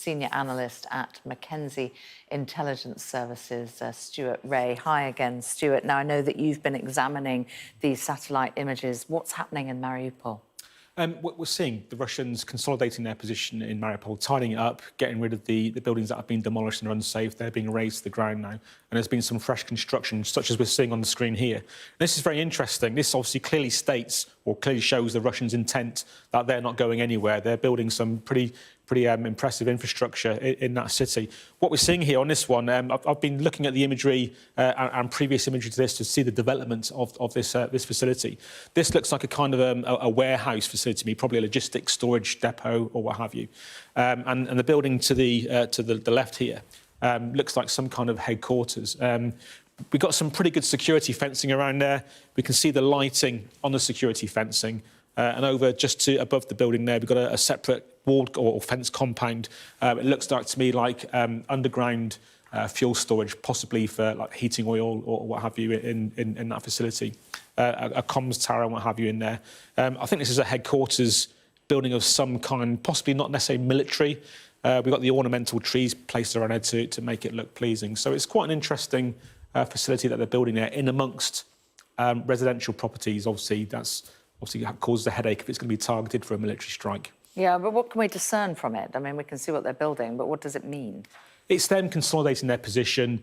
Senior Analyst at Mackenzie Intelligence Services, Stuart Ray. Hi again, Stuart. Now, I know that you've been examining these satellite images. What's happening in Mariupol? We're seeing the Russians consolidating their position in Mariupol, tidying it up, getting rid of the buildings that have been demolished and are unsafe. They're being razed to the ground now. And there's been some fresh construction, such as we're seeing on the screen here. And this is very interesting. This obviously clearly states, or clearly shows the Russians' intent that they're not going anywhere. They're building some pretty impressive infrastructure in that city. What we're seeing here on this one, I've been looking at the imagery and previous imagery to this to see the development of this facility. This looks like a kind of a warehouse facility to me, probably a logistics storage depot or what have you. And the building to the left here looks like some kind of headquarters. We've got some pretty good security fencing around there. We can see the lighting on the security fencing. And over just above the building there, we've got a separate walled or fence compound. It looks like to me like underground fuel storage, possibly for like heating oil or what have you in that facility. A comms tower and what have you in there. I think this is a headquarters building of some kind, possibly not necessarily military. We've got the ornamental trees placed around it to make it look pleasing. So it's quite an interesting facility that they're building there in amongst residential properties. Obviously, that causes a headache if it's going to be targeted for a military strike. Yeah, but what can we discern from it? I mean, we can see what they're building, but what does it mean? It's them consolidating their position,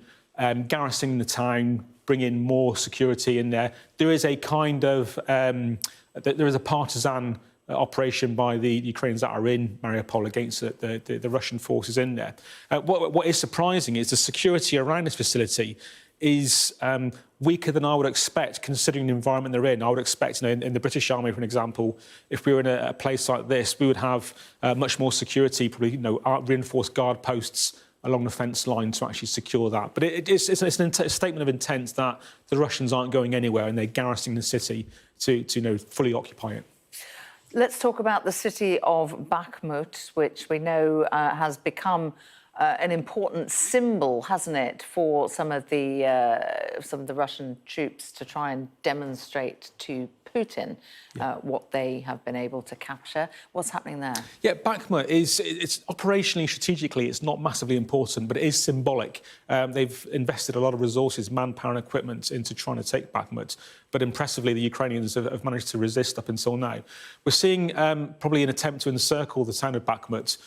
garrisoning the town, bringing more security in there. There is a kind of there is a partisan operation by the Ukrainians that are in Mariupol against the Russian forces in there. What is surprising is the security around this facility is weaker than I would expect, considering the environment they're in. I would expect, in the British Army, for an example, if we were in a place like this, we would have much more security, probably, reinforced guard posts along the fence line to actually secure that. But it's a statement of intent that the Russians aren't going anywhere and they're garrisoning the city to fully occupy it. Let's talk about the city of Bakhmut, which we know has become an important symbol, hasn't it, for some of the Russian troops to try and demonstrate to Putin what they have been able to capture. What's happening there? Yeah, Bakhmut it's operationally, strategically, it's not massively important, but it is symbolic. They've invested a lot of resources, manpower and equipment into trying to take Bakhmut, but impressively, the Ukrainians have managed to resist up until now. We're seeing probably an attempt to encircle the town of Bakhmut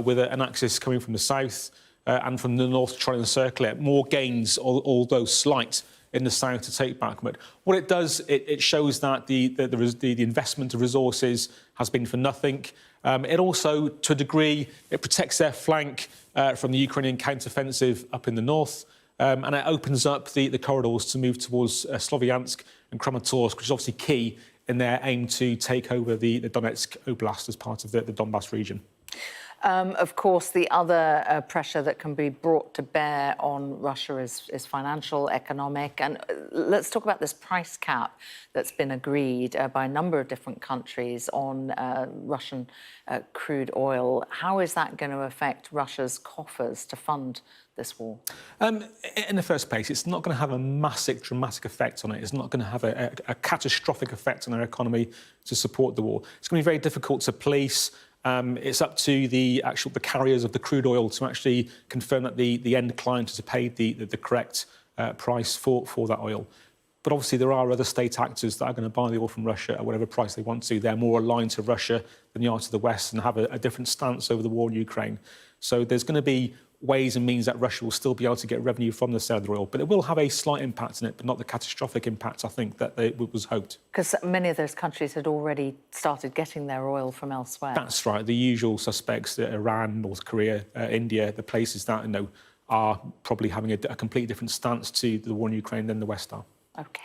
with an axis coming from the south and from the north to try and encircle it. More gains, although slight, in the south to take Bakhmut. What it does, it shows that the investment of resources has been for nothing. It also, to a degree, it protects their flank from the Ukrainian counteroffensive up in the north, and it opens up the corridors to move towards Sloviansk and Kramatorsk, which is obviously key in their aim to take over the Donetsk Oblast as part of the Donbass region. Of course, the other pressure that can be brought to bear on Russia is financial, economic. And let's talk about this price cap that's been agreed by a number of different countries on Russian crude oil. How is that going to affect Russia's coffers to fund this war? In the first place, it's not going to have a massive, dramatic effect on it. It's not going to have a catastrophic effect on their economy to support the war. It's going to be very difficult to police. It's up to the carriers of the crude oil to actually confirm that the end client has paid the correct price for that oil. But obviously there are other state actors that are going to buy the oil from Russia at whatever price they want to. They're more aligned to Russia than they are to the West and have a different stance over the war in Ukraine. So there's going to be ways and means that Russia will still be able to get revenue from the sale of the oil, but it will have a slight impact on it, but not the catastrophic impact, I think, that was hoped. Because many of those countries had already started getting their oil from elsewhere. That's right. The usual suspects, Iran, North Korea, India, the places that, are probably having a completely different stance to the war in Ukraine than the West are. OK.